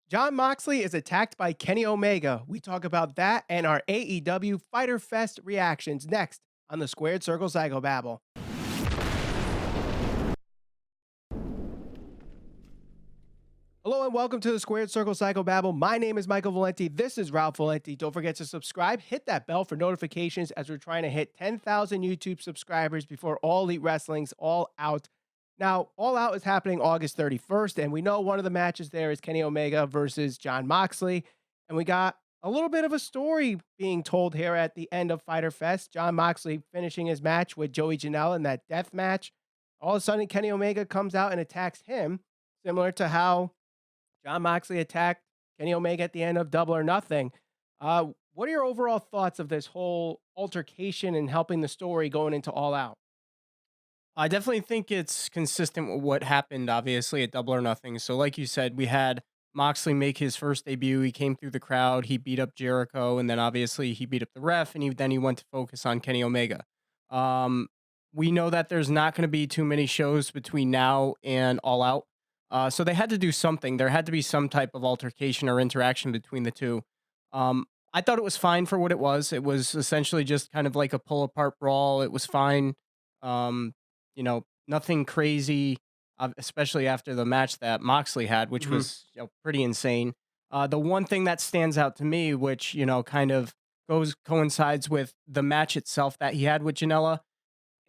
Jon Moxley is attacked by Kenny Omega. We talk about that and our AEW Fyter Fest reactions next on the Squared Circle Psychobabble. Hello and welcome to the Squared Circle Psychobabble. My name is Michael Valenti. This is Ralph Valenti. Don't forget to subscribe. Hit that bell for notifications as we're trying to hit 10,000 YouTube subscribers before All Elite Wrestling's All Out. Now, All Out is happening August 31st, and we know one of the matches there is Kenny Omega versus Jon Moxley. And we got a little bit of a story being told here at the end of Fyter Fest. Jon Moxley finishing his match with Joey Janela in that death match. All of a sudden, Kenny Omega comes out and attacks him, similar to how Jon Moxley attacked Kenny Omega at the end of Double or Nothing. What are your overall thoughts of this whole altercation and helping the story going into All Out? I definitely think it's consistent with what happened, obviously, at Double or Nothing. So, like you said, we had Moxley make his first debut. He came through the crowd. He beat up Jericho, and then obviously he beat up the ref, and then he went to focus on Kenny Omega. We know that there's not going to be too many shows between now and All Out. So they had to do something. There had to be some type of altercation or interaction between the two. I thought it was fine for what it was. It was essentially just kind of like a pull-apart brawl. It was fine. Nothing crazy, especially after the match that Moxley had, which was pretty insane. The one thing that stands out to me, which, kind of coincides with the match itself that he had with Janela,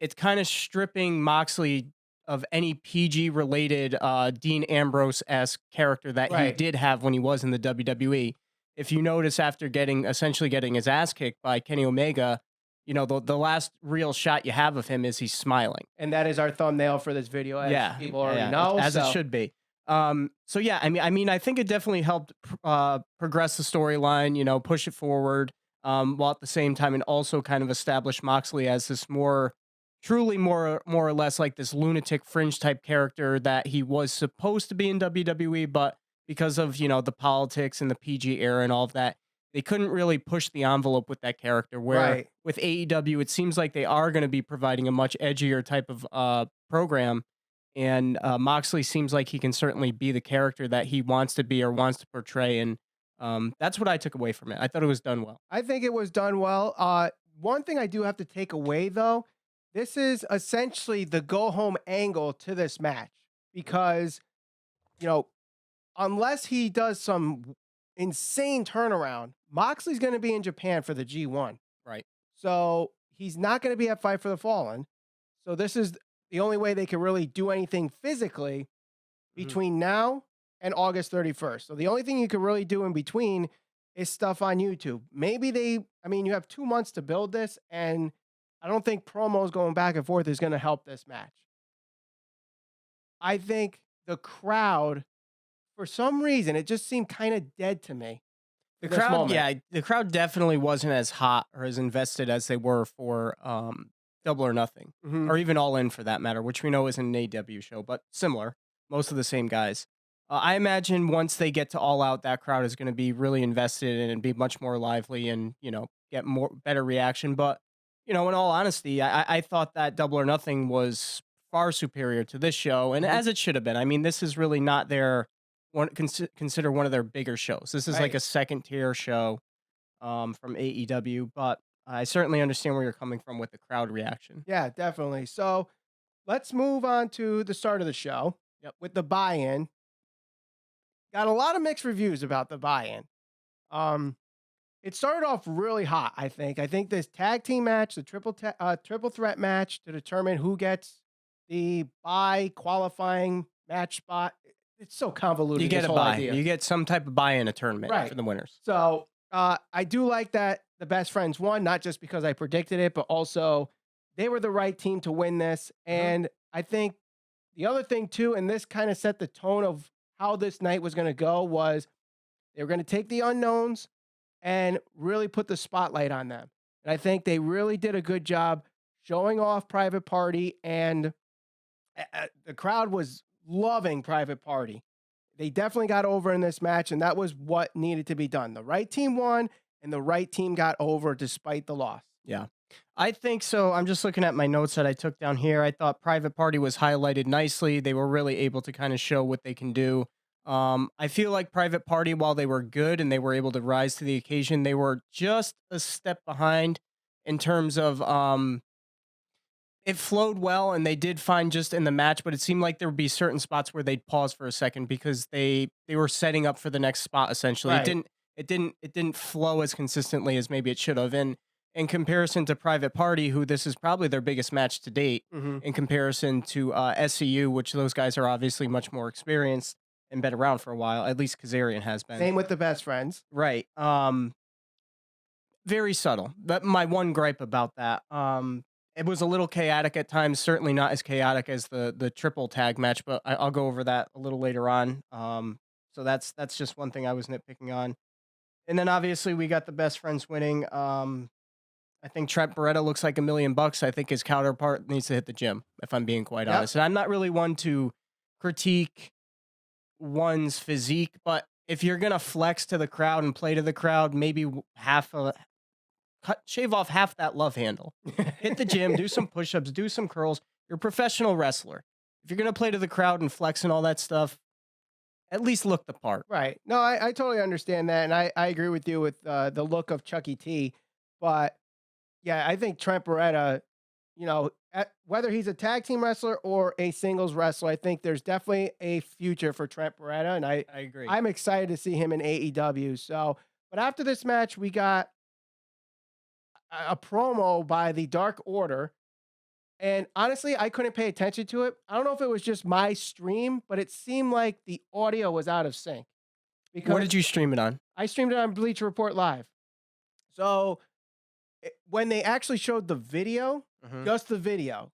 it's kind of stripping Moxley of any PG-related Dean Ambrose-esque character that he did have when he was in the WWE. If you notice, after essentially getting his ass kicked by Kenny Omega, the last real shot you have of him is he's smiling. And that is our thumbnail for this video, as people already know. As it should be. I think it definitely helped progress the storyline, push it forward, while at the same time and also kind of establish Moxley as this more or less like this lunatic fringe type character that he was supposed to be in WWE, but because of, the politics and the PG era and all of that, they couldn't really push the envelope with that character, where with AEW, it seems like they are going to be providing a much edgier type of program. And Moxley seems like he can certainly be the character that he wants to be or wants to portray. And that's what I took away from it. I thought it was done well. I think it was done well. One thing I do have to take away, though, this is essentially the go-home angle to this match. Because, unless he does some insane turnaround, Moxley's going to be in Japan for the G1. Right. So he's not going to be at Fight for the Fallen. So this is the only way they can really do anything physically between now and August 31st. So the only thing you can really do in between is stuff on YouTube. Maybe you have 2 months to build this, and I don't think promos going back and forth is going to help this match. I think the crowd, for some reason, it just seemed kind of dead to me. The crowd definitely wasn't as hot or as invested as they were for Double or Nothing, or even All In for that matter, which we know isn't an AEW show, but similar. Most of the same guys. I imagine once they get to All Out, that crowd is going to be really invested in and be much more lively and, get better reaction. But, in all honesty, I thought that Double or Nothing was far superior to this show, and as it should have been. I mean, this is really not consider one of their bigger shows. This is like a second tier show from AEW, but I certainly understand where you're coming from with the crowd reaction. Yeah, definitely. So let's move on to the start of the show with the buy-in. Got a lot of mixed reviews about the buy-in. It started off really hot, I think. I think this tag team match, the triple threat match to determine who gets the bye qualifying match spot. It's so convoluted. You get a buy. You get some type of buy in a tournament for the winners. So I do like that the best friends won, not just because I predicted it, but also they were the right team to win this. And I think the other thing too, and this kind of set the tone of how this night was going to go, was they were going to take the unknowns and really put the spotlight on them. And I think they really did a good job showing off Private Party, and the crowd was loving Private Party. They definitely got over in this match, and that was what needed to be done. The right team won, and the right team got over despite the loss. Yeah, I think so. I'm just looking at my notes that I took down here. I thought Private Party was highlighted nicely. They were really able to kind of show what they can do. I feel like Private Party, while they were good and they were able to rise to the occasion, they were just a step behind in terms of it flowed well and they did fine just in the match, but it seemed like there would be certain spots where they'd pause for a second because they were setting up for the next spot essentially. Right. It didn't flow as consistently as maybe it should have. And in comparison to Private Party, who this is probably their biggest match to date, in comparison to SCU, which those guys are obviously much more experienced and been around for a while. At least Kazarian has been. Same with the Best Friends. Right. Very subtle. But my one gripe about that, it was a little chaotic at times. Certainly not as chaotic as the triple tag match, but I'll go over that a little later on. So that's just one thing I was nitpicking on. And then obviously we got the Best Friends winning. I think Trent Beretta looks like $1 million. I think his counterpart needs to hit the gym, if I'm being quite honest. And I'm not really one to critique one's physique, but if you're gonna flex to the crowd and play to the crowd, maybe shave off half that love handle. Hit the gym, do some push-ups, do some curls. You're a professional wrestler. If you're gonna play to the crowd and flex and all that stuff, at least look the part. Right. No, I totally understand that, and I agree with you with the look of Chucky T. But yeah, I think Trent Beretta, whether he's a tag team wrestler or a singles wrestler, I think there's definitely a future for Trent Beretta, and I agree. I'm excited to see him in AEW. So, but after this match, we got a promo by the Dark Order. And honestly, I couldn't pay attention to it. I don't know if it was just my stream, but it seemed like the audio was out of sync. Because what did you stream it on? I streamed it on Bleacher Report Live. So when they actually showed the video, just the video,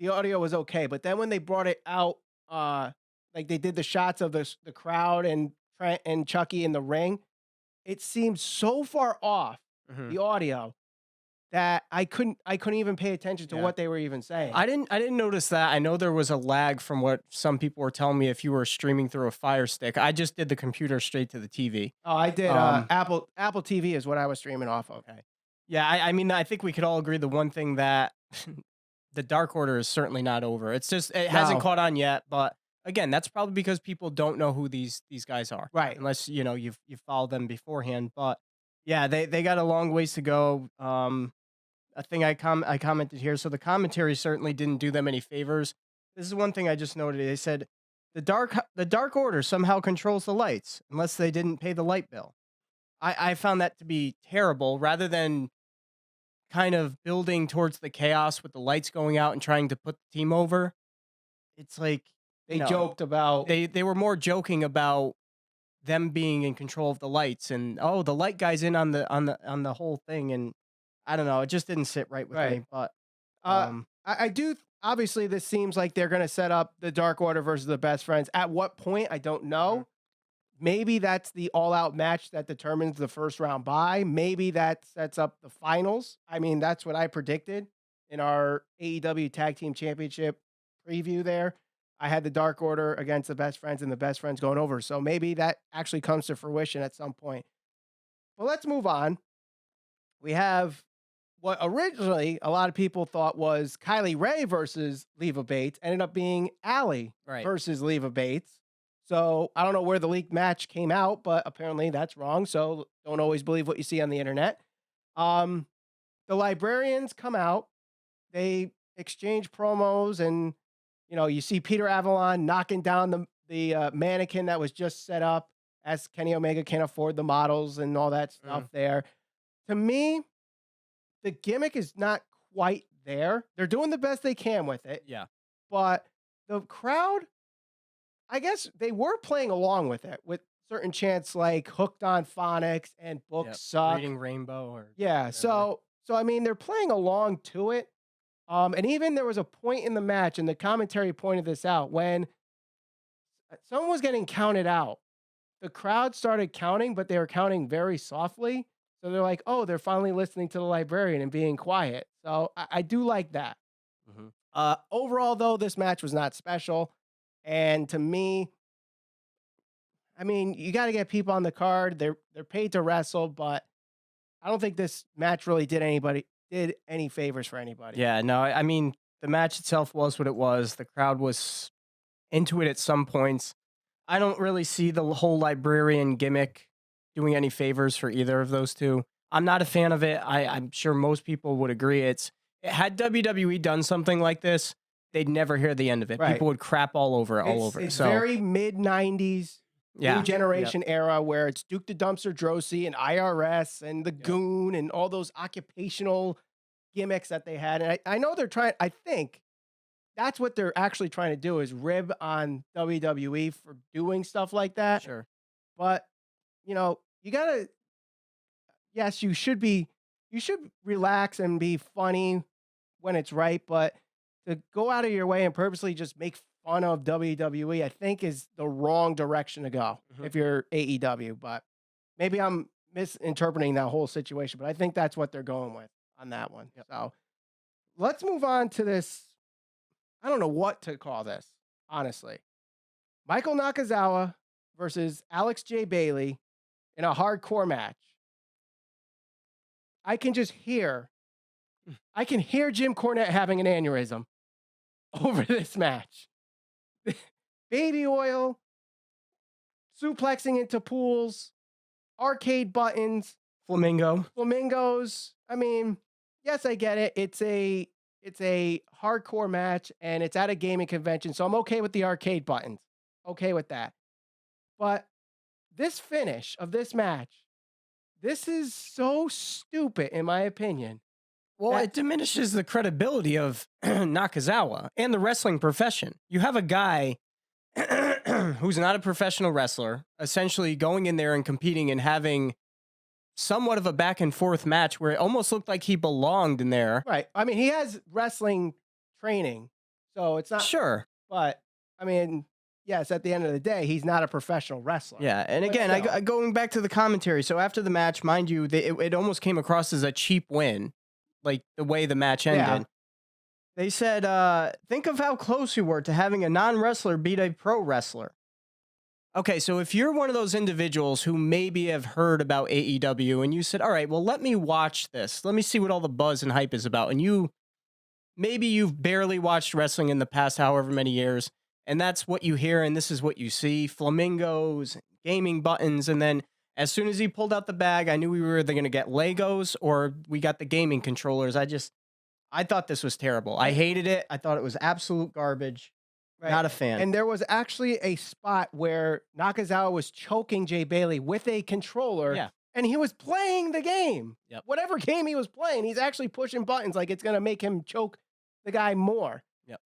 the audio was okay. But then when they brought it out, like they did the shots of the crowd and Trent and Chucky in the ring, it seemed so far off the audio that I couldn't even pay attention to what they were even saying. I didn't notice that. I know there was a lag from what some people were telling me if you were streaming through a Fire Stick. I just did the computer straight to the TV. Oh, I did. Apple TV is what I was streaming off of. Okay. Yeah, I mean, I think we could all agree the one thing that the Dark Order is certainly not over. It's just it hasn't caught on yet, but again, that's probably because people don't know who these guys are. Right. Unless, you've followed them beforehand, but yeah, they got a long ways to go. A thing I commented here. So the commentary certainly didn't do them any favors. This is one thing I just noted. They said the Dark Order somehow controls the lights unless they didn't pay the light bill. I found that to be terrible. Rather than kind of building towards the chaos with the lights going out and trying to put the team over, it's like they joked about they were more joking about them being in control of the lights and the light guy's in on the whole thing, and I don't know, it just didn't sit right with me. But I do obviously this seems like they're going to set up the Dark Order versus the Best Friends. At what point, I don't know. Maybe that's the all-out match that determines the first round bye. Maybe that sets up the finals. I mean, that's what I predicted in our AEW Tag Team Championship preview there. I had the Dark Order against the Best Friends and the Best Friends going over. So maybe that actually comes to fruition at some point. Well, let's move on. We have what originally a lot of people thought was Kylie Ray versus Leva Bates, ended up being Allie versus Leva Bates. So I don't know where the leaked match came out, but apparently that's wrong. So don't always believe what you see on the internet. The Librarians come out. They exchange promos, and you see Peter Avalon knocking down the mannequin that was just set up, as Kenny Omega can't afford the models and all that stuff there. To me, the gimmick is not quite there. They're doing the best they can with it. Yeah. But the crowd, I guess they were playing along with it with certain chants like hooked on phonics and books suck. Reading Rainbow. Or so I mean, they're playing along to it. And even there was a point in the match, and the commentary pointed this out, when someone was getting counted out. The crowd started counting, but they were counting very softly. So they're like, oh, they're finally listening to the Librarian and being quiet. So I do like that. Overall, though, this match was not special. And to me, I mean, you got to get people on the card. They're paid to wrestle, but I don't think this match really did any favors for anybody. Yeah, no, I mean, the match itself was what it was. The crowd was into it at some points. I don't really see the whole librarian gimmick doing any favors for either of those two. I'm not a fan of it. I'm sure most people would agree. Had WWE done something like this, they'd never hear the end of it. Right. People would crap all over it. It's So very mid-90s, yeah. new generation era where it's Duke the Dumpster Drosy and IRS and the Goon and all those occupational gimmicks that they had. And I know they're trying, I think that's what they're actually trying to do is rib on WWE for doing stuff like that. Sure. But, you know, you got to, yes, you should relax and be funny when it's right. But to go out of your way and purposely just make fun of WWE, I think is the wrong direction to go if you're AEW. But maybe I'm misinterpreting that whole situation. But I think that's what they're going with on that one. So let's move on to this. I don't know what to call this, honestly. Michael Nakazawa versus Alex Jebailey in a hardcore match. I can hear Jim Cornette having an aneurysm over this match. Baby oil, suplexing into pools, arcade buttons, flamingos. I mean, yes, I get it. It's a hardcore match and it's at a gaming convention, so I'm okay with the arcade buttons. Okay with that. But this finish of this match, this is so stupid, in my opinion. Well, it diminishes the credibility of Nakazawa and the wrestling profession. You have a guy who's not a professional wrestler, essentially going in there and competing and having somewhat of a back and forth match where it almost looked like he belonged in there. Right. I mean, he has wrestling training, so it's not sure. But I mean, yes, at the end of the day, he's not a professional wrestler. Yeah, and again, going back to the commentary. So after the match, mind you, it almost came across as a cheap win, like the way the match ended. Yeah. They said, think of how close you were to having a non-wrestler beat a pro wrestler. Okay, so if you're one of those individuals who maybe have heard about AEW and you said, all right, well, let me watch this. Let me see what all the buzz and hype is about. And you've barely watched wrestling in the past however many years, and that's what you hear and this is what you see. Flamingos, gaming buttons, and then as soon as he pulled out the bag, I knew we were either going to get Legos or we got the gaming controllers. I thought this was terrible. I hated it. I thought it was absolute garbage. Right. Not a fan. And there was actually a spot where Nakazawa was choking Jebailey with a controller, and he was playing the game. Yep. Whatever game he was playing, he's actually pushing buttons like it's going to make him choke the guy more. Yep.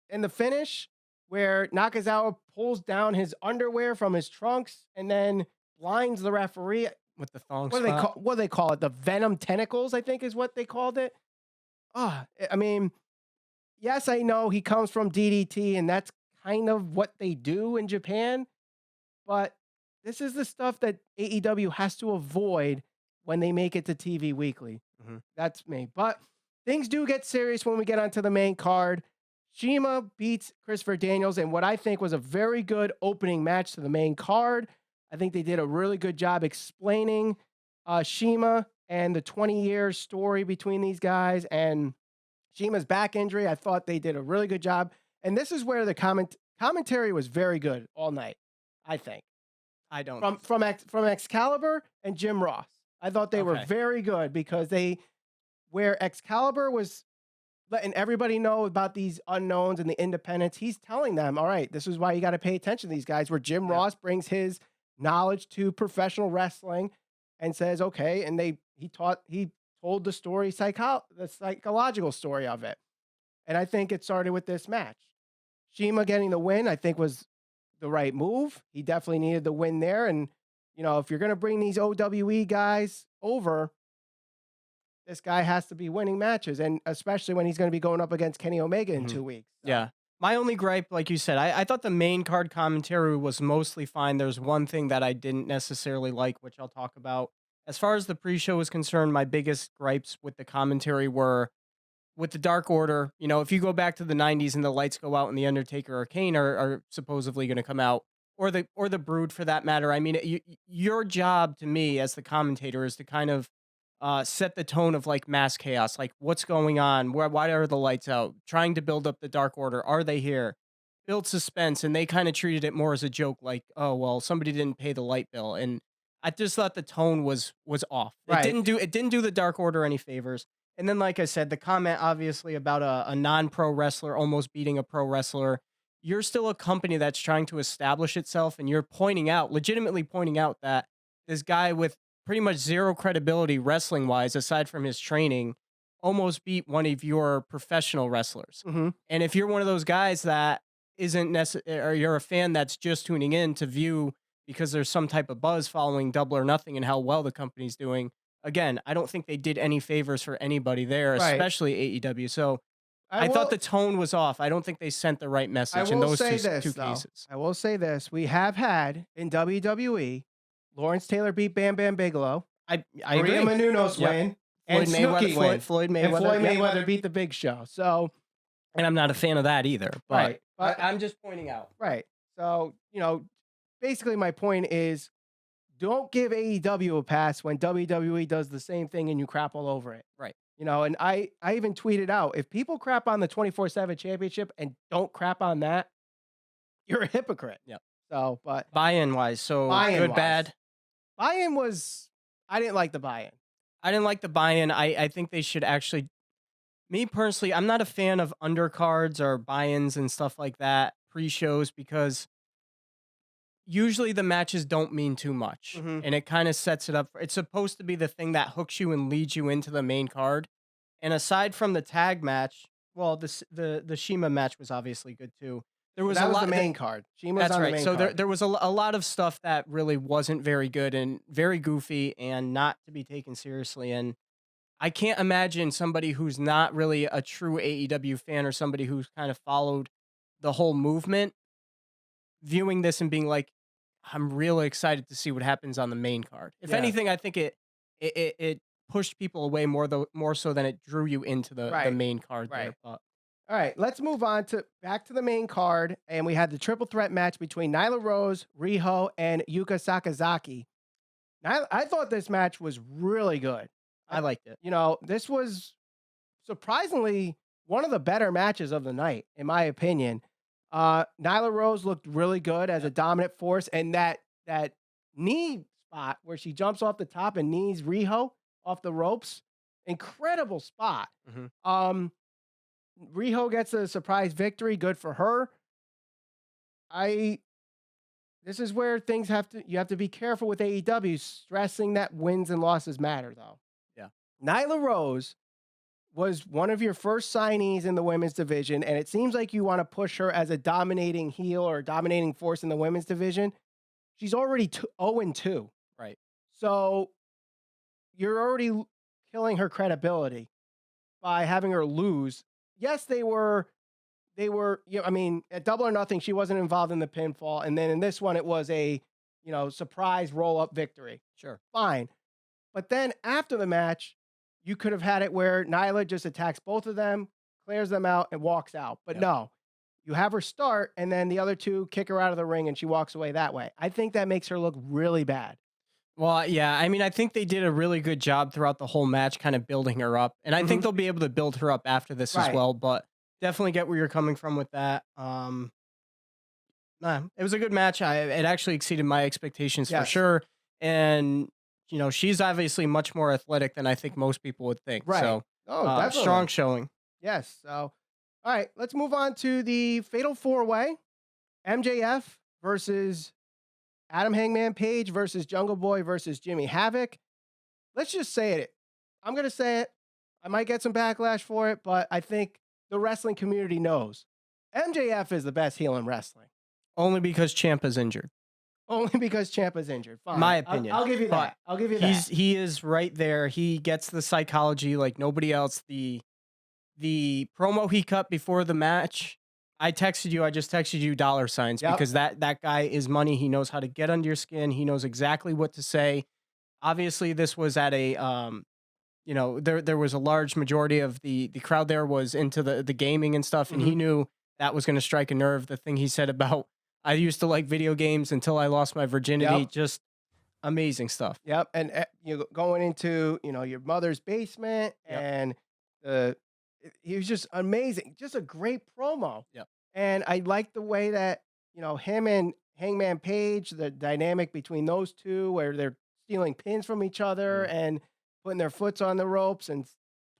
In the finish where Nakazawa pulls down his underwear from his trunks and then blinds the referee with the thong. What do they call it? The Venom tentacles, I think, is what they called it. I mean, yes, I know he comes from DDT, and that's kind of what they do in Japan. But this is the stuff that AEW has to avoid when they make it to TV Weekly. That's me. But things do get serious when we get onto the main card. Cima beats Christopher Daniels in what I think was a very good opening match to the main card. I think they did a really good job explaining Cima and the 20-year story between these guys and Shima's back injury. I thought they did a really good job. And this is where the commentary was very good all night, I think. I don't. From Excalibur and Jim Ross. I thought they were very good because where Excalibur was letting everybody know about these unknowns and the independents, he's telling them, all right, this is why you got to pay attention to these guys, where Jim Ross brings his knowledge to professional wrestling and says, okay, and he told the story, the psychological story of it. And I think it started with this match. Cima getting the win, I think, was the right move. He definitely needed the win there. And, you know, if you're going to bring these OWE guys over, this guy has to be winning matches. And especially when he's going to be going up against Kenny Omega in 2 weeks. So. Yeah. My only gripe, like you said, I thought the main card commentary was mostly fine. There's one thing that I didn't necessarily like, which I'll talk about. As far as the pre-show is concerned, my biggest gripes with the commentary were with the Dark Order. You know, if you go back to the 90s and the lights go out and the Undertaker or Kane are supposedly going to come out, or the Brood for that matter. I mean, your job to me as the commentator is to kind of set the tone of like mass chaos, like what's going on, why are the lights out, trying to build up the Dark Order, are they here? build suspense, and they kind of treated it more as a joke, like, oh well, somebody didn't pay the light bill, and I just thought the tone was off. Right. It didn't do the Dark Order any favors. And then, like I said, the comment obviously about a non-pro wrestler almost beating a pro wrestler. You're still a company that's trying to establish itself, and you're legitimately pointing out that this guy with pretty much zero credibility wrestling wise, aside from his training, almost beat one of your professional wrestlers. Mm-hmm. And if you're one of those guys that isn't necessary, or you're a fan that's just tuning in to view because there's some type of buzz following Double or Nothing and how well the company's doing, again, I don't think they did any favors for anybody there, Right. especially AEW. So I thought the tone was off. I don't think they sent the right message in those two cases. I will say this. We have had in WWE, Lawrence Taylor beat Bam Bam Bigelow. I Maria agree. Menounos win. And Snooki win. Floyd Mayweather. And Floyd Mayweather beat the Big Show. So, and I'm not a fan of that either. But, right. But I'm just pointing out. Right. So, basically my point is, don't give AEW a pass when WWE does the same thing and you crap all over it. Right. And I even tweeted out, if people crap on the 24/7 championship and don't crap on that, you're a hypocrite. Yep. So, but buy-in wise, so good, bad. Buy-in was, I didn't like the buy-in. I didn't like the buy-in. I think they should actually, me personally, I'm not a fan of undercards or buy-ins and stuff like that, pre-shows, because usually the matches don't mean too much. Mhm. And it kind of sets it up. It's supposed to be the thing that hooks you and leads you into the main card. And aside from the tag match, well, the Cima match was obviously good too. There was that a was lot the main card. Cima's That's on right. the main So card. there was a lot of stuff that really wasn't very good and very goofy and not to be taken seriously. And I can't imagine somebody who's not really a true AEW fan or somebody who's kind of followed the whole movement viewing this and being like, I'm really excited to see what happens on the main card. If Yeah. anything, I think it pushed people away more so than it drew you into the main card Right. there. But All right, let's move on back to the main card, and we had the triple threat match between Nyla Rose, Riho, and Yuka Sakazaki. I thought this match was really good. I liked it. This was surprisingly one of the better matches of the night, in my opinion. Nyla Rose looked really good as a dominant force, and that knee spot where she jumps off the top and knees Riho off the ropes, incredible spot. Mhm. Riho gets a surprise victory. Good for her. This is where things you have to be careful with AEW, stressing that wins and losses matter, though. Yeah. Nyla Rose was one of your first signees in the women's division, and it seems like you want to push her as a dominating heel or dominating force in the women's division. She's already 0-2. Right. So you're already killing her credibility by having her lose. Yes, they were, at Double or Nothing, she wasn't involved in the pinfall. And then in this one, it was a, surprise roll-up victory. Sure. Fine. But then after the match, you could have had it where Nyla just attacks both of them, clears them out, and walks out. But no, you have her start, and then the other two kick her out of the ring, and she walks away that way. I think that makes her look really bad. Well, yeah, I think they did a really good job throughout the whole match, kind of building her up. And I think they'll be able to build her up after this as well, but definitely get where you're coming from with that. It was a good match. It actually exceeded my expectations for sure. And, she's obviously much more athletic than I think most people would think. Right. So, definitely. strong showing. Yes. So, all right, let's move on to the Fatal 4-Way. MJF versus Adam Hangman Page versus Jungle Boy versus Jimmy Havoc. Let's just say it. I'm going to say it. I might get some backlash for it, but I think the wrestling community knows. MJF is the best heel in wrestling. Only because Ciampa's injured. Only because Ciampa's injured. Fine. My opinion. I'll give you that. I'll give you that. He is right there. He gets the psychology like nobody else. The promo he cut before the match, I just texted you $signs because that guy is money. He knows how to get under your skin. He knows exactly what to say. Obviously, this was at a there was a large majority of the crowd there was into the gaming and stuff, and he knew that was going to strike a nerve. The thing he said about, I used to like video games until I lost my virginity, just amazing stuff. Yep, and going into your mother's basement, and he was just amazing, just a great promo. Yep. And I like the way that, him and Hangman Page, the dynamic between those two, where they're stealing pins from each other Mm. and putting their foots on the ropes and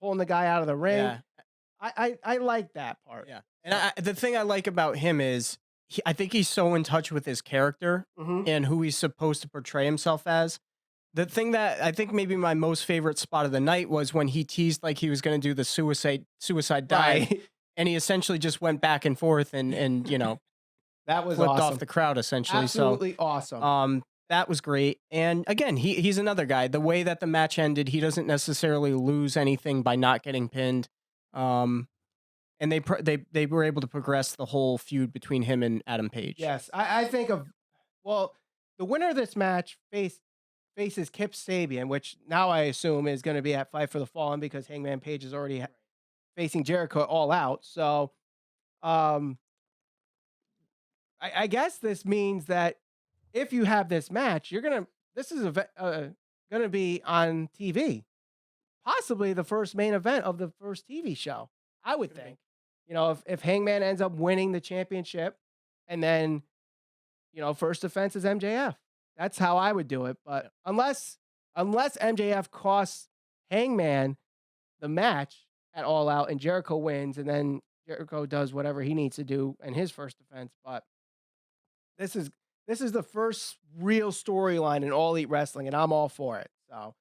pulling the guy out of the ring. Yeah. I like that part. Yeah. And the thing I like about him is I think he's so in touch with his character Mhm. and who he's supposed to portray himself as. The thing that I think maybe my most favorite spot of the night was when he teased like he was going to do the suicide dive, Right. and he essentially just went back and forth and That was flipped awesome. off the crowd essentially. Absolutely awesome. So that was great. And again, he's another guy. The way that the match ended, he doesn't necessarily lose anything by not getting pinned. And they were able to progress the whole feud between him and Adam Page. Yes, I think the winner of this match faces Kip Sabian, which now I assume is going to be at Fight for the Fallen because Hangman Page is already facing Jericho All Out. So, I guess this means that if you have this match, this is gonna be on TV, possibly the first main event of the first TV show. I would think, if Hangman ends up winning the championship, and then, first defense is MJF. That's how I would do it. But unless MJF costs Hangman the match at All Out and Jericho wins, and then Jericho does whatever he needs to do in his first defense. But this is the first real storyline in All Elite Wrestling, and I'm all for it. So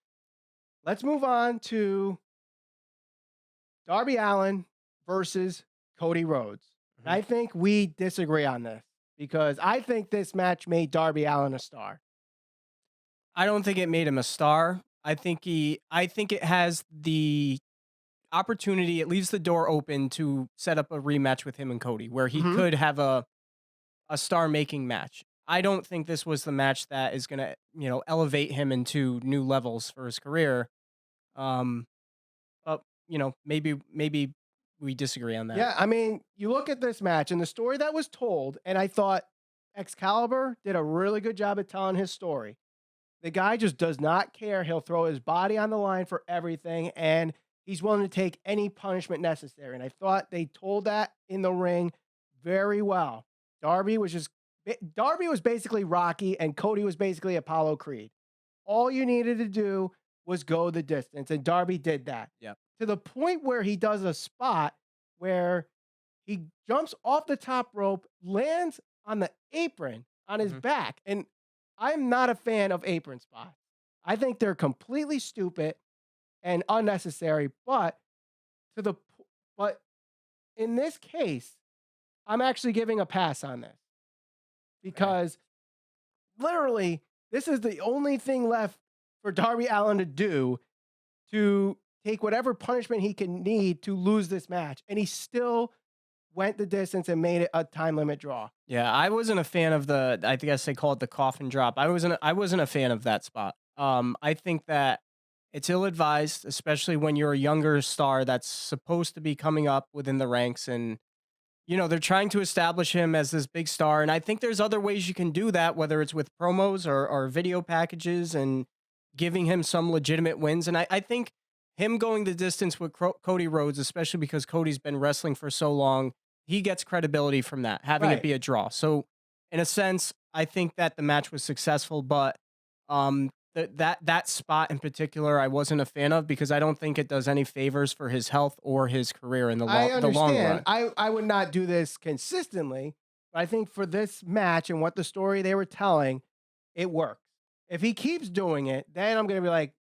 let's move on to Darby Allin versus Cody Rhodes. And I think we disagree on this because I think this match made Darby Allin a star. I don't think it made him a star. I think it has the opportunity, it leaves the door open to set up a rematch with him and Cody, where he could have a star-making match. I don't think this was the match that is going to, elevate him into new levels for his career. But maybe we disagree on that. Yeah, I mean, you look at this match and the story that was told, and I thought Excalibur did a really good job at telling his story. The guy just does not care. He'll throw his body on the line for everything, and he's willing to take any punishment necessary. And I thought they told that in the ring very well. Darby was basically Rocky, and Cody was basically Apollo Creed. All you needed to do was go the distance, and Darby did that. Yep. To the point where he does a spot where he jumps off the top rope, lands on the apron on his back. And I'm not a fan of apron spots. I think they're completely stupid and unnecessary. But in this case, I'm actually giving a pass on this because literally this is the only thing left for Darby Allin to do to take whatever punishment he can need to lose this match. And he still went the distance and made it a time limit draw. Yeah, I wasn't a fan of I guess they call it the coffin drop. I wasn't a fan of that spot. I think that it's ill-advised, especially when you're a younger star that's supposed to be coming up within the ranks, and they're trying to establish him as this big star. And I think there's other ways you can do that, whether it's with promos or video packages and giving him some legitimate wins. And I think him going the distance with Cody Rhodes, especially because Cody's been wrestling for so long, he gets credibility from that, having it be a draw. So in a sense, I think that the match was successful, but that spot in particular, I wasn't a fan of because I don't think it does any favors for his health or his career in the long run. I would not do this consistently, but I think for this match and what the story they were telling, it works. If he keeps doing it, then I'm going to be like,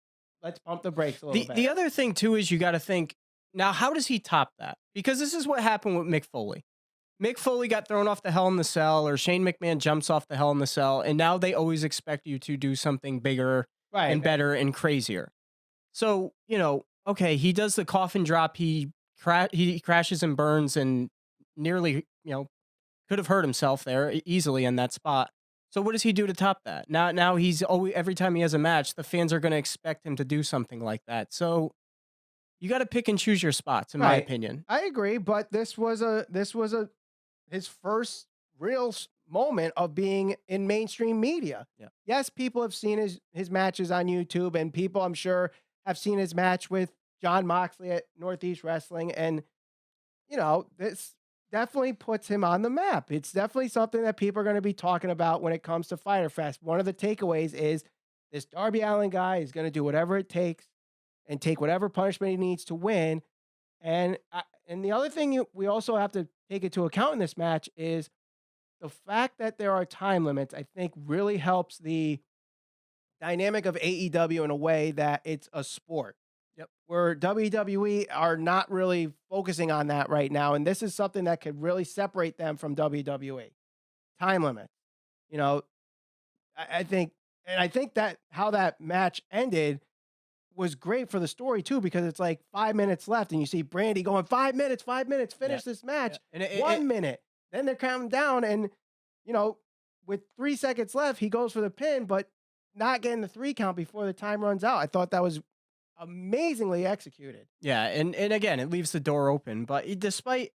let's pump the brakes a little bit. The other thing too is you got to think, now how does he top that? Because this is what happened with Mick Foley. Mick Foley got thrown off the Hell in the Cell, or Shane McMahon jumps off the Hell in the Cell, and now they always expect you to do something bigger and better and crazier. So, okay, he does the coffin drop, he crashes and burns and nearly, could have hurt himself there easily in that spot. So what does he do to top that? Now he's always, every time he has a match, the fans are going to expect him to do something like that. So you got to pick and choose your spots, in my opinion. I agree, but this was his first real moment of being in mainstream media. Yeah. Yes, people have seen his matches on YouTube, and people, I'm sure, have seen his match with Jon Moxley at Northeast Wrestling. And, definitely puts him on the map. It's definitely something that people are going to be talking about when it comes to Fyter Fest. One of the takeaways is this Darby Allin guy is going to do whatever it takes and take whatever punishment he needs to win. And the other thing we also have to take into account in this match is the fact that there are time limits, I think really helps the dynamic of AEW in a way that it's a sport. Yep. Where WWE are not really focusing on that right now. And this is something that could really separate them from WWE. Time limit. You know, I think that how that match ended was great for the story too, because it's like 5 minutes left and you see Brandy going 5 minutes, finish this match. Yeah. And 1 minute. Then they're counting down and, you know, with 3 seconds left, he goes for the pin, but not getting the 3 count before the time runs out. I thought that was amazingly executed. Yeah, and again, it leaves the door open. But despite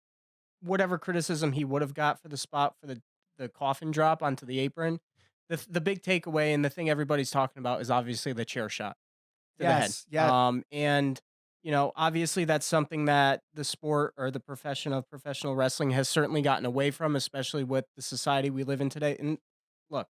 whatever criticism he would have got for the spot for the coffin drop onto the apron, the big takeaway and the thing everybody's talking about is obviously the chair shot to the head. Yeah. And you know, obviously that's something that the sport or the profession of professional wrestling has certainly gotten away from, especially with the society we live in today. And look,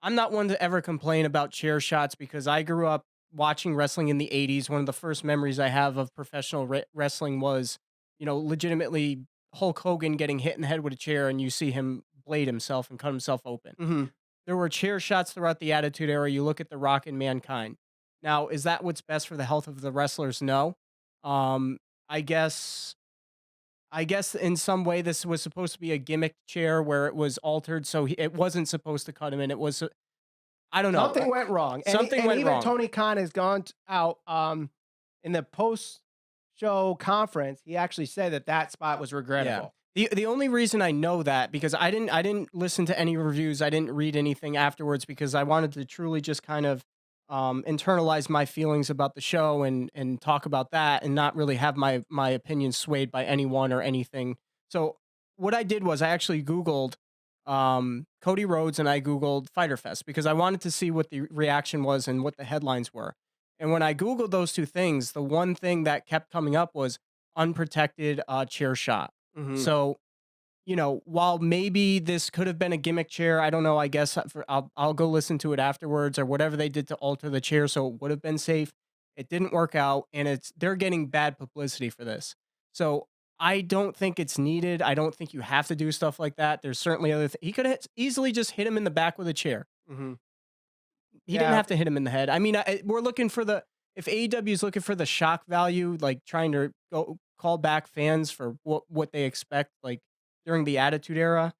I'm not one to ever complain about chair shots because I grew up watching wrestling in the 80s. One of the first memories I have of professional wrestling was, you know, legitimately Hulk Hogan getting hit in the head with a chair and you see him blade himself and cut himself open. Mm-hmm. There were chair shots throughout the Attitude Era. You look at The Rock and Mankind. Now, is that what's best for the health of the wrestlers? No. I guess in some way this was supposed to be a gimmick chair where it was altered, so it wasn't supposed to cut him in. It was, I don't know. Something went wrong. Something went even wrong. Tony Khan has gone out in the post-show conference. He actually said that spot was regrettable. Yeah. The only reason I know that, because I didn't listen to any reviews, I didn't read anything afterwards, because I wanted to truly just kind of internalize my feelings about the show and talk about that and not really have my opinion swayed by anyone or anything. So what I did was I actually Googled Cody Rhodes and I Googled Fyter Fest because I wanted to see what the reaction was and what the headlines were. And when I Googled those two things, the one thing that kept coming up was unprotected chair shot. Mm-hmm. So, you know, while maybe this could have been a gimmick chair, I don't know. I guess I'll go listen to it afterwards or whatever they did to alter the chair so it would have been safe. It didn't work out, and they're getting bad publicity for this. So I don't think it's needed. I don't think you have to do stuff like that. There's certainly other things. He could have easily just hit him in the back with a chair. Mm-hmm. He didn't have to hit him in the head. I mean, we're looking for if AEW is looking for the shock value, like trying to call back fans for what they expect, like during the Attitude Era,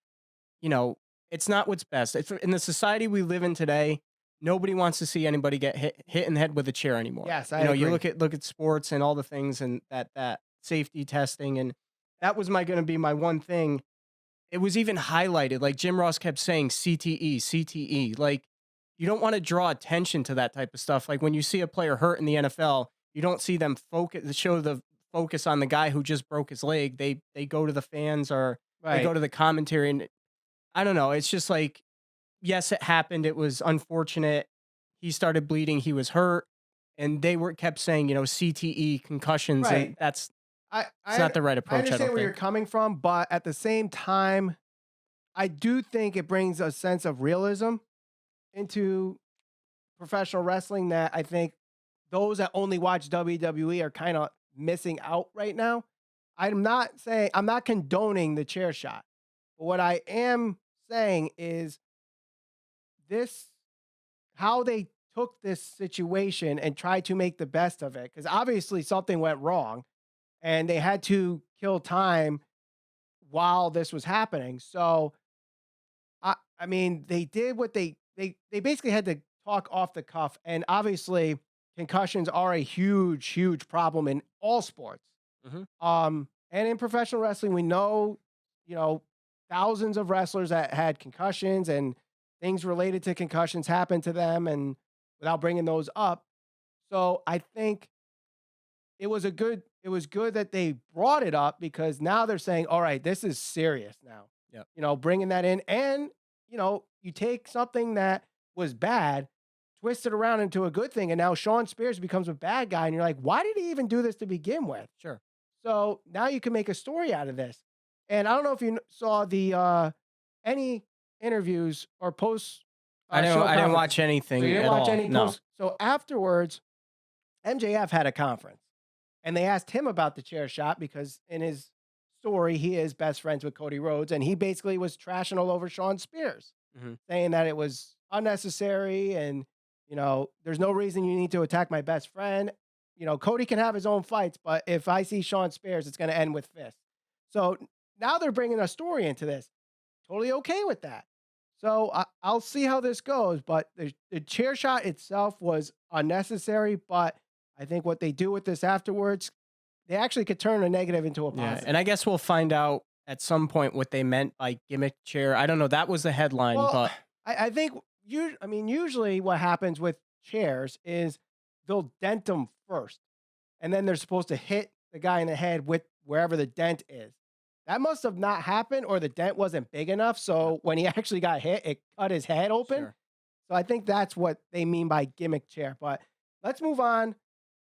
you know, it's not what's best. In the society we live in today, nobody wants to see anybody get hit in the head with a chair anymore. Yes, I agree. You look at sports and all the things and that safety testing, and that was going to be my one thing. It was even highlighted, like Jim Ross kept saying, CTE. Like, you don't want to draw attention to that type of stuff. Like when you see a player hurt in the NFL, you don't see them show the focus on the guy who just broke his leg. They go to the fans or they go to the commentary, and I don't know. It's just like, yes, it happened. It was unfortunate. He started bleeding. He was hurt, and they kept saying, you know, CTE, concussions, Right. and it's not the right approach. I understand where you're coming from, but at the same time, I do think it brings a sense of realism into professional wrestling that I think those that only watch WWE are kind of missing out right now. I'm not condoning the chair shot. But what I am saying is how they took this situation and tried to make the best of it. Because obviously something went wrong and they had to kill time while this was happening. So, I mean, they did what they basically had to talk off the cuff. And obviously concussions are a huge, huge problem in all sports. Mm-hmm. And in professional wrestling, we know, you know, thousands of wrestlers that had concussions and things related to concussions happened to them, and without bringing those up. So I think it was good that they brought it up because now they're saying, all right, this is serious now. Yeah. You know, bringing that in, and, you know, you take something that was bad, twist it around into a good thing, and now Sean Spears becomes a bad guy, and you're like, why did he even do this to begin with? Sure. So now you can make a story out of this. And I don't know if you saw the any interviews or posts. I didn't watch anything So you didn't at watch all. any No. posts. So afterwards, MJF had a conference, and they asked him about the chair shot because in his story, he is best friends with Cody Rhodes, and he basically was trashing all over Shawn Spears, saying that it was unnecessary and, there's no reason you need to attack my best friend. Cody can have his own fights, but if I see Shawn Spears, it's going to end with fists. So now they're bringing a story into this. Totally okay with that. So I'll see how this goes, but the chair shot itself was unnecessary, but I think what they do with this afterwards, they actually could turn a negative into a positive. And I guess we'll find out at some point what they meant by gimmick chair. I don't know. That was the headline, but I think usually what happens with chairs is they'll dent them first, and then they're supposed to hit the guy in the head with wherever the dent is. That must have not happened, or the dent wasn't big enough. So when he actually got hit, it cut his head open. Sure. So I think that's what they mean by gimmick chair. But let's move on.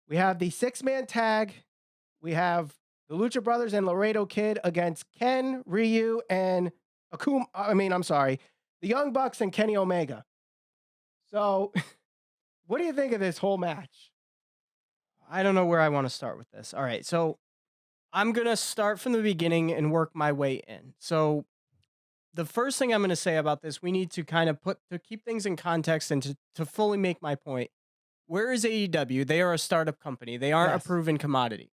We have the 6-man tag. We have the Lucha Brothers and Laredo Kid against Ken, Ryu, and the Young Bucks and Kenny Omega. So what do you think of this whole match? I don't know where I want to start with this. All right, so I'm going to start from the beginning and work my way in. So the first thing I'm going to say about this, we need to kind of to keep things in context and to fully make my point. Where is AEW? They are a startup company. They aren't a proven commodity.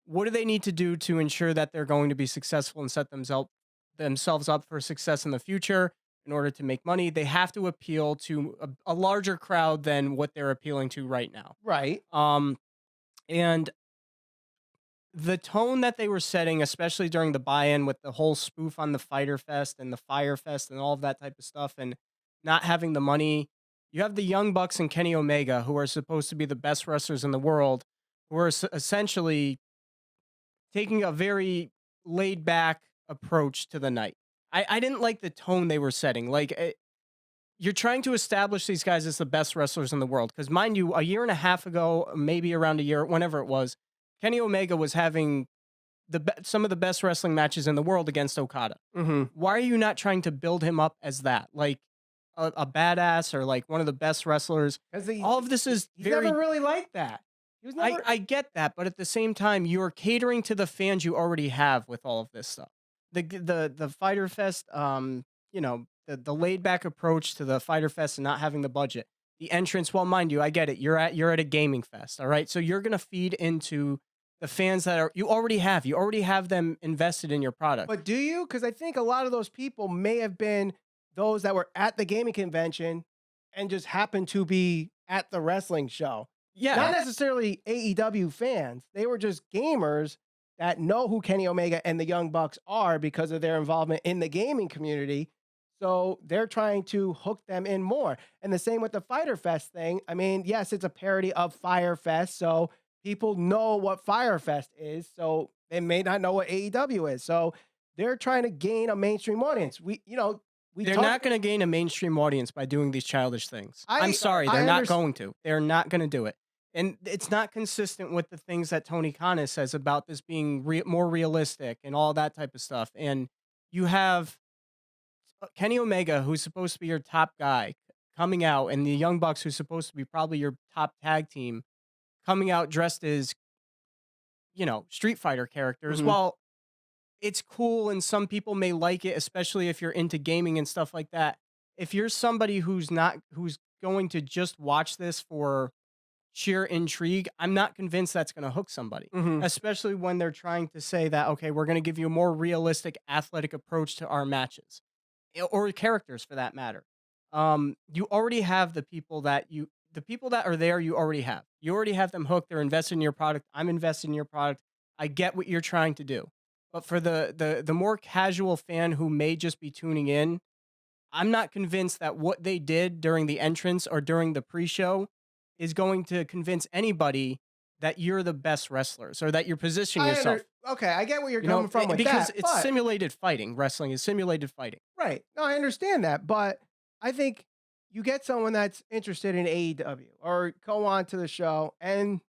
What do they need to do to ensure that they're going to be successful and set themselves up for success in the future in order to make money? They have to appeal to a larger crowd than what they're appealing to right now. Right. And the tone that they were setting, especially during the buy-in with the whole spoof on the Fyter Fest and the Fyre Fest and all of that type of stuff and not having the money. You have the Young Bucks and Kenny Omega, who are supposed to be the best wrestlers in the world, who are essentially taking a very laid-back approach to the night. I didn't like the tone they were setting. You're trying to establish these guys as the best wrestlers in the world. Because mind you, a year and a half ago, maybe around a year, whenever it was, Kenny Omega was having some of the best wrestling matches in the world against Okada. Mm-hmm. Why are you not trying to build him up as that? Like a badass or like one of the best wrestlers? All of this is he's never really like that. He was never... I get that, but at the same time, you're catering to the fans you already have with all of this stuff. The Fyter Fest, the laid back approach to the Fyter Fest and not having the budget. The entrance, well, mind you, I get it. You're at a gaming fest, all right? So you're gonna feed into the fans that you already have them invested in your product. But do you? Because I think a lot of those people may have been those that were at the gaming convention and just happened to be at the wrestling show. Yeah. Not necessarily AEW fans. They were just gamers that know who Kenny Omega and the Young Bucks are because of their involvement in the gaming community. So they're trying to hook them in more. And the same with the Fyter Fest thing. I mean, yes, it's a parody of Fyre Fest. So people know what Fyre Fest is. So they may not know what AEW is. So they're trying to gain a mainstream audience. They're not going to gain a mainstream audience by doing these childish things. I'm sorry. They're not going to. They're not going to do it. And it's not consistent with the things that Tony Khan says about this being more realistic and all that type of stuff. And you have Kenny Omega, who's supposed to be your top guy, coming out, and the Young Bucks, who's supposed to be probably your top tag team, coming out dressed as, Street Fighter characters. Mm-hmm. Well, it's cool, and some people may like it, especially if you're into gaming and stuff like that. If you're somebody who's going to just watch this for sheer intrigue, I'm not convinced that's going to hook somebody, especially when they're trying to say that, okay, we're going to give you a more realistic athletic approach to our matches or characters for that matter. You already have the people that are there. You already have them hooked. They're invested in your product. I'm invested in your product. I get what you're trying to do, but for the more casual fan who may just be tuning in, I'm not convinced that what they did during the entrance or during the pre-show is going to convince anybody that you're the best wrestlers or that you're positioning yourself. Okay, I get where you're coming from with because that. Because it's simulated fighting. Wrestling is simulated fighting. Right. No, I understand that. But I think you get someone that's interested in AEW or go on to the show. And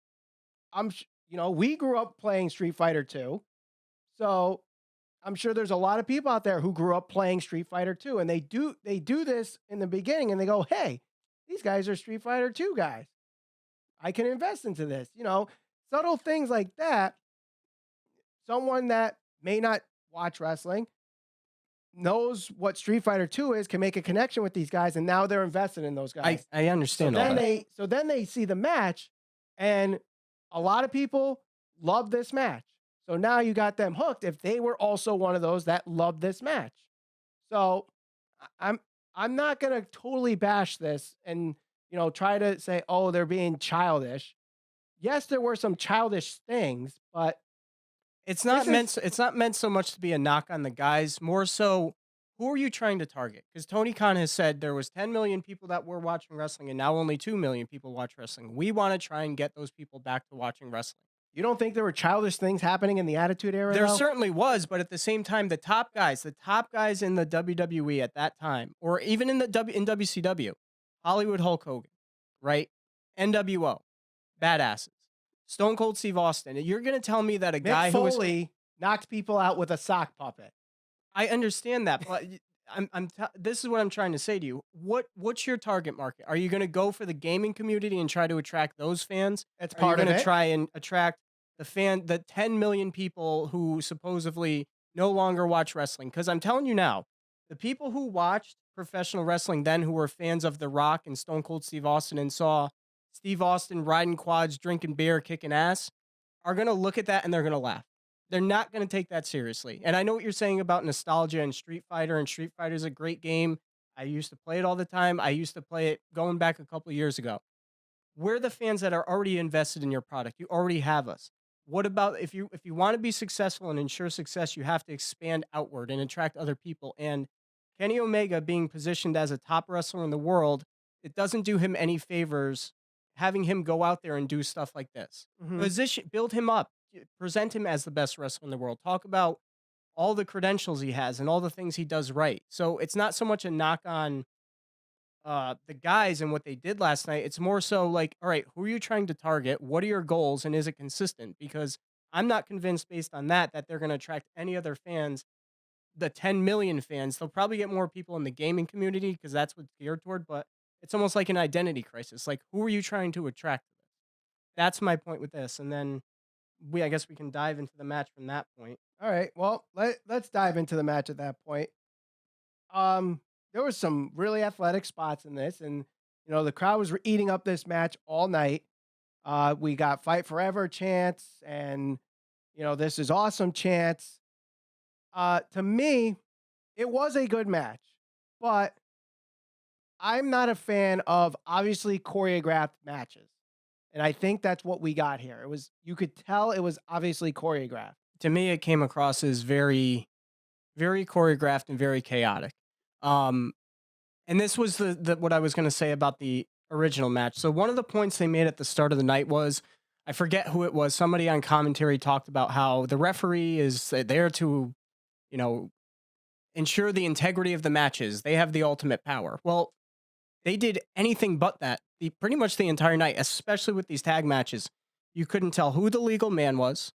we grew up playing Street Fighter 2. So I'm sure there's a lot of people out there who grew up playing Street Fighter 2, and they do this in the beginning, and they go, "Hey, these guys are Street Fighter 2 guys. I can invest into this." Subtle things like that. Someone that may not watch wrestling knows what Street Fighter 2 is, can make a connection with these guys, and now they're invested in those guys. I understand all that. So then they see the match, and a lot of people love this match. So now you got them hooked if they were also one of those that loved this match. So I'm not gonna totally bash this and try to say, oh, they're being childish. Yes, there were some childish things, but it's not meant so much to be a knock on the guys, more so who are you trying to target? Because Tony Khan has said there was 10 million people that were watching wrestling, and now only 2 million people watch wrestling. We want to try and get those people back to watching wrestling. You don't think there were childish things happening in the Attitude Era? There certainly was, but at the same time, the top guys in the WWE at that time, or even in WCW, Hollywood Hulk Hogan, right? NWO, badasses, Stone Cold Steve Austin. You're going to tell me that a guy who Foley knocked people out with a sock puppet? I understand that, but this is what I'm trying to say to you. What's your target market? Are you going to go for the gaming community and try to attract those fans? That's part of it. Are you going to try and attract the 10 million people who supposedly no longer watch wrestling? Because I'm telling you now, the people who watched professional wrestling then, who were fans of The Rock and Stone Cold Steve Austin and saw Steve Austin riding quads, drinking beer, kicking ass, are going to look at that and they're going to laugh. They're not going to take that seriously. And I know what you're saying about nostalgia and Street Fighter is a great game. I used to play it all the time. I used to play it going back a couple of years ago. We're the fans that are already invested in your product. You already have us. What about if you want to be successful and ensure success, you have to expand outward and attract other people. And Kenny Omega being positioned as a top wrestler in the world, it doesn't do him any favors having him go out there and do stuff like this. Mm-hmm. Build him up, present him as the best wrestler in the world. Talk about all the credentials he has and all the things he does right. So it's not so much a knock on the guys and what they did last night. It's more so like, all right, who are you trying to target? What are your goals? And is it consistent? Because I'm not convinced based on that they're going to attract any other fans. The 10 million fans, they'll probably get more people in the gaming community because that's what's geared toward, but it's almost like an identity crisis. Like, who are you trying to attract to this? That's my point with this. And then I guess we can dive into the match from that point. All right. Well, let's dive into the match at that point. There was some really athletic spots in this, and the crowd was eating up this match all night. We got Fight Forever chants, and this is awesome chants. To me, it was a good match, but I'm not a fan of obviously choreographed matches. And I think that's what we got here. You could tell it was obviously choreographed. To me, it came across as very, very choreographed and very chaotic. And this was what I was going to say about the original match. So one of the points they made at the start of the night was, I forget who it was, somebody on commentary talked about how the referee is there to, ensure the integrity of the matches. They have the ultimate power. Well, they did anything but that pretty much the entire night, especially with these tag matches. You couldn't tell who the legal man was.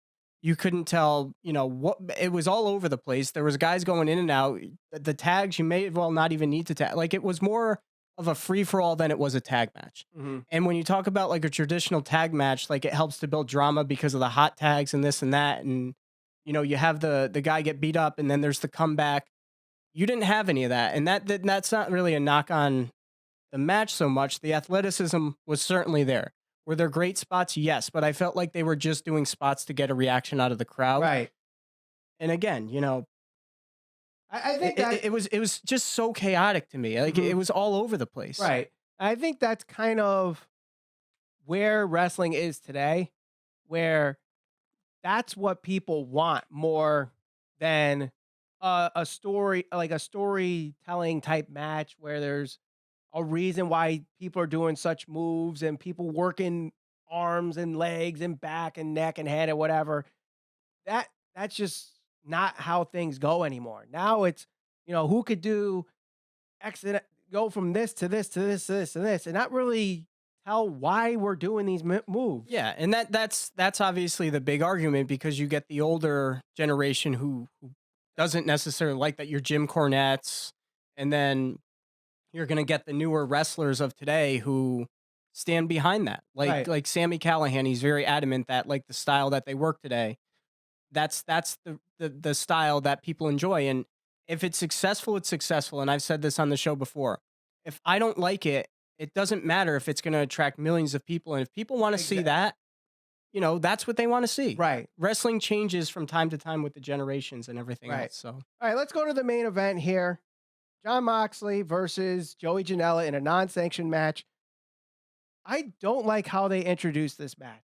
You couldn't tell, what, it was all over the place. There was guys going in and out. The tags, you may well not even need to tag. Like, it was more of a free-for-all than it was a tag match. Mm-hmm. And when you talk about like a traditional tag match, like, it helps to build drama because of the hot tags and this and that. And, you have the guy get beat up and then there's the comeback. You didn't have any of that. And that's not really a knock on the match so much. The athleticism was certainly there. Were there great spots? Yes, but I felt like they were just doing spots to get a reaction out of the crowd. Right. And again, I think it was just so chaotic to me. Like, mm-hmm. It was all over the place. Right. I think that's kind of where wrestling is today, where that's what people want more than a story, like a storytelling type match where there's a reason why people are doing such moves and people working arms and legs and back and neck and head and whatever. That's just not how things go anymore. Now it's, who could do X and go from this to this to this to this to this and not really tell why we're doing these moves. Yeah, and that's obviously the big argument, because you get the older generation who doesn't necessarily like that, you're Jim Cornette's, and then you're going to get the newer wrestlers of today who stand behind that. Like Sami Callihan, he's very adamant that like the style that they work today, that's the style that people enjoy. And if it's successful, it's successful. And I've said this on the show before. If I don't like it, it doesn't matter if it's going to attract millions of people. And if people want to see that, you know, that's what they want to see. Right. Wrestling changes from time to time with the generations and everything else. So, all right, let's go to the main event here. Jon Moxley versus Joey Janela in a non-sanctioned match. I don't like how they introduced this match.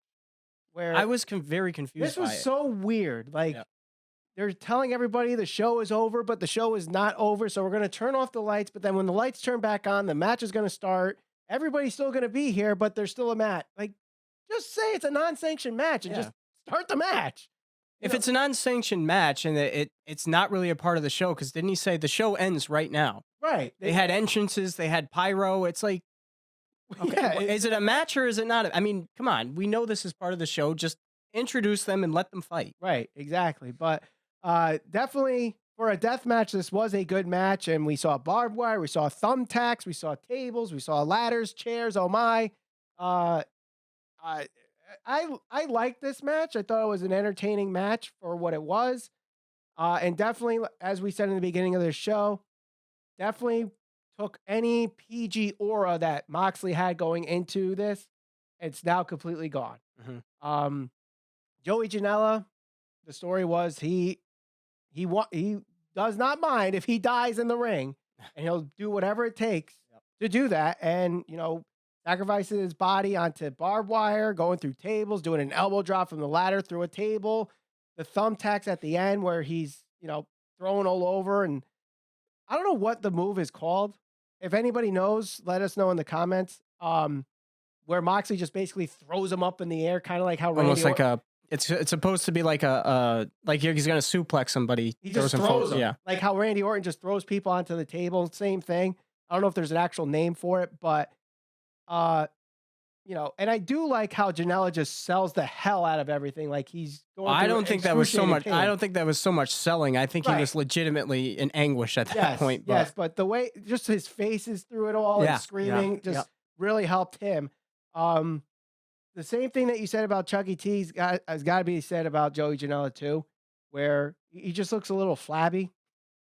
Where I was very confused. This was so weird. Like, they're telling everybody the show is over, but the show is not over. So we're going to turn off the lights. But then when the lights turn back on, the match is going to start. Everybody's still going to be here, but there's still a match. Like, just say it's a non-sanctioned match and just start the match. If it's a non-sanctioned match and it's not really a part of the show, because didn't he say the show ends right now? Right. They had entrances, they had pyro. It's like, okay, is it a match or is it not? I mean, come on. We know this is part of the show. Just introduce them and let them fight. Right, exactly. But definitely for a death match, this was a good match. And we saw barbed wire, we saw thumbtacks, we saw tables, we saw ladders, chairs. Oh my. I liked this match. I thought it was an entertaining match for what it was. And definitely, as we said in the beginning of the show, definitely took any PG aura that Moxley had going into this. It's now completely gone. Mm-hmm. Joey Janela, the story was he does not mind if he dies in the ring, and he'll do whatever it takes to do that. And, you know, sacrificing his body onto barbed wire, going through tables, doing an elbow drop from the ladder through a table, the thumbtacks at the end where he's, you know, thrown all over. And I don't know what the move is called. If anybody knows, let us know in the comments. Where Moxley just basically throws him up in the air, kind of like how almost like it's supposed to be like like he's gonna suplex somebody. He just throws him. Yeah, like how Randy Orton just throws people onto the table. Same thing. I don't know if there's an actual name for it, but you know, and I do like how Janela just sells the hell out of everything. Like he's going. I don't think that was so much. Pain. I don't think that was so much selling. I think he was legitimately in anguish at that point. But. Yes, but the way just his faces through it all and screaming just really helped him. The same thing that you said about Chucky T's has got to be said about Joey Janela too, where he just looks a little flabby.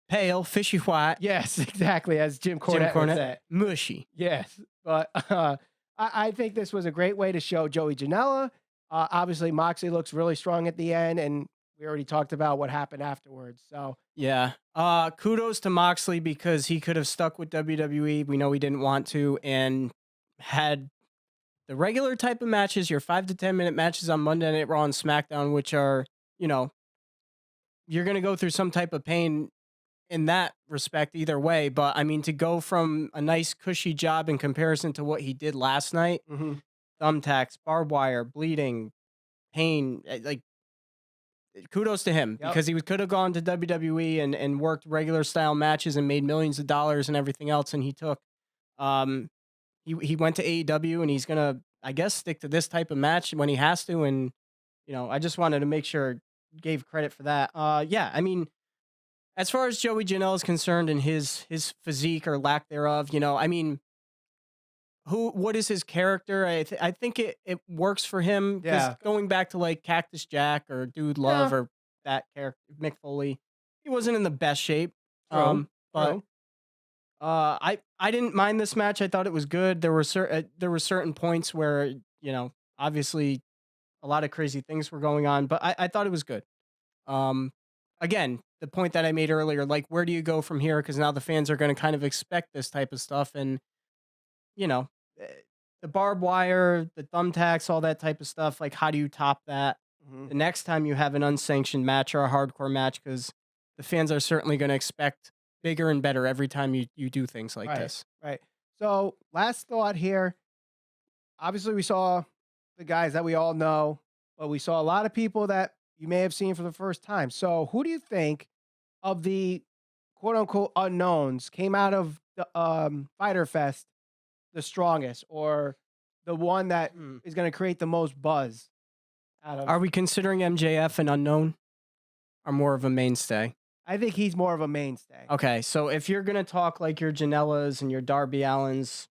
Pale, fishy white. Yes, exactly. As Jim Cornette would say. Mushy. Yes. But I think this was a great way to show Joey Janela. Obviously, Moxley looks really strong at the end, and we already talked about what happened afterwards. So yeah. Kudos to Moxley because he could have stuck with WWE. We know he didn't want to, and had the regular type of matches, your 5 to 10 minute matches on Monday Night Raw and SmackDown, which are, you know, you're going to go through some type of pain in that respect either way. But I mean, to go from a nice cushy job in comparison to what he did last night, thumbtacks, barbed wire, bleeding, pain, like kudos to him because he could have gone to WWE and worked regular style matches and made millions of dollars and everything else. And he took, he went to AEW and he's going to, I guess, stick to this type of match when he has to. And, you know, I just wanted to make sure gave credit for that. Yeah, I mean, as far as Joey Janela is concerned and his physique or lack thereof, you know, I mean, what is his character? I think it works for him. Yeah. Going back to like Cactus Jack or Dude Love or that character, Mick Foley, he wasn't in the best shape. But I didn't mind this match. I thought it was good. There were certain points where, you know, obviously a lot of crazy things were going on, but I thought it was good. Again, the point that I made earlier, like, where do you go from here? Because now the fans are going to kind of expect this type of stuff. And, you know, the barbed wire, the thumbtacks, all that type of stuff. Like, how do you top that the next time you have an unsanctioned match or a hardcore match? Because the fans are certainly going to expect bigger and better every time you do things like this. Right. So last thought here. Obviously, we saw the guys that we all know, but we saw a lot of people that you may have seen for the first time. So who do you think of the quote unquote unknowns came out of the Fyter Fest the strongest, or the one that is going to create the most buzz out of? Are we considering MJF an unknown or more of a mainstay? I think he's more of a mainstay. Okay, so if you're gonna talk like your Janelas and your Darby Allins,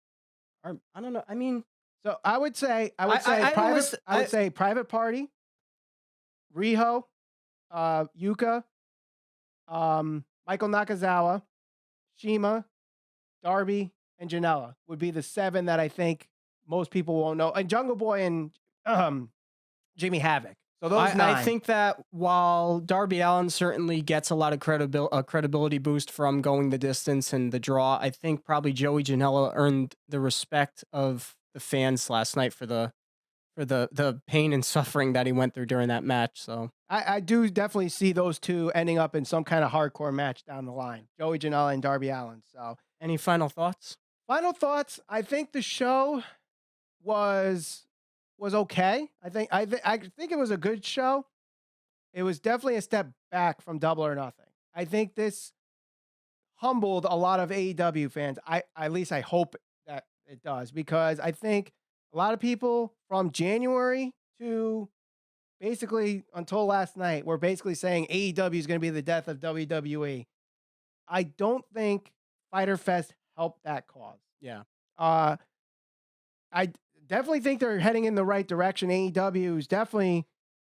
or I don't know. I mean, So I would say Private Party, Riho, Yuka, Michael Nakazawa, Cima, Darby, and Janela would be the 7 that I think most people won't know. And Jungle Boy and Jimmy Havoc. So those 9. I think that while Darby Allin certainly gets a lot of credibility boost from going the distance and the draw, I think probably Joey Janela earned the respect of the fans last night for the pain and suffering that he went through during that match. So I do definitely see those 2 ending up in some kind of hardcore match down the line. Joey Janela and Darby Allin. So any final thoughts? Final thoughts. I think the show was okay. I think it was a good show. It was definitely a step back from Double or Nothing. I think this humbled a lot of AEW fans. At least I hope that it does, because I think a lot of people from January to basically until last night were basically saying AEW is going to be the death of WWE. I don't think Fyter Fest helped that cause. Yeah. I definitely think they're heading in the right direction. AEW is definitely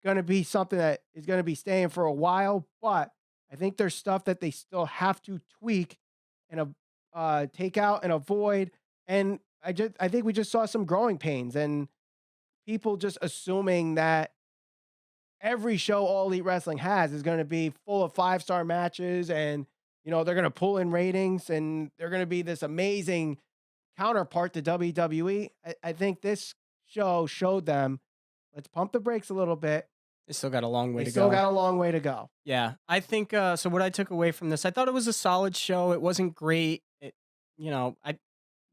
going to be something that is going to be staying for a while, but I think there's stuff that they still have to tweak and take out and avoid. And I think we just saw some growing pains and people just assuming that every show All Elite Wrestling has is going to be full of 5-star matches, and they're going to pull in ratings and they're going to be this amazing counterpart to WWE. I think this show showed them, let's pump the brakes a little bit. They still got a long way to go. Still got a long way to go. Yeah, I think so. What I took away from this, I thought it was a solid show. It wasn't great. I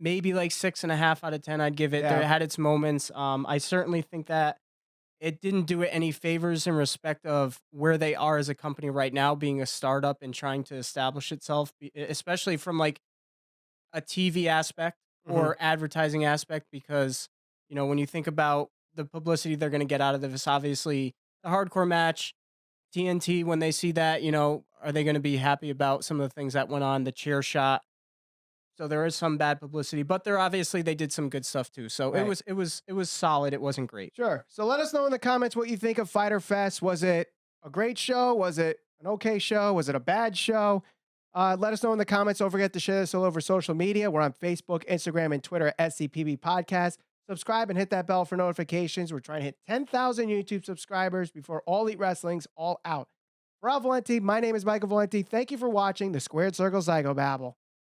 maybe like 6.5 out of 10. I'd give it. Yeah. It had its moments. I certainly think that it didn't do it any favors in respect of where they are as a company right now, being a startup and trying to establish itself, especially from like a TV aspect or advertising aspect, because when you think about the publicity they're going to get out of this, obviously the hardcore match, TNT, when they see that, are they going to be happy about some of the things that went on, the chair shot? So there is some bad publicity, but they did some good stuff too. So Right. it was solid. It wasn't great. Sure. So let us know in the comments what you think of Fyter Fest. Was it a great show? Was it an okay show? Was it a bad show? Let us know in the comments. Don't forget to share this all over social media. We're on Facebook, Instagram, and Twitter at SCPB Podcast. Subscribe and hit that bell for notifications. We're trying to hit 10,000 YouTube subscribers before All Elite Wrestling's All Out. Ralph Valenti, my name is Michael Valenti. Thank you for watching the Squared Circle Psychobabble.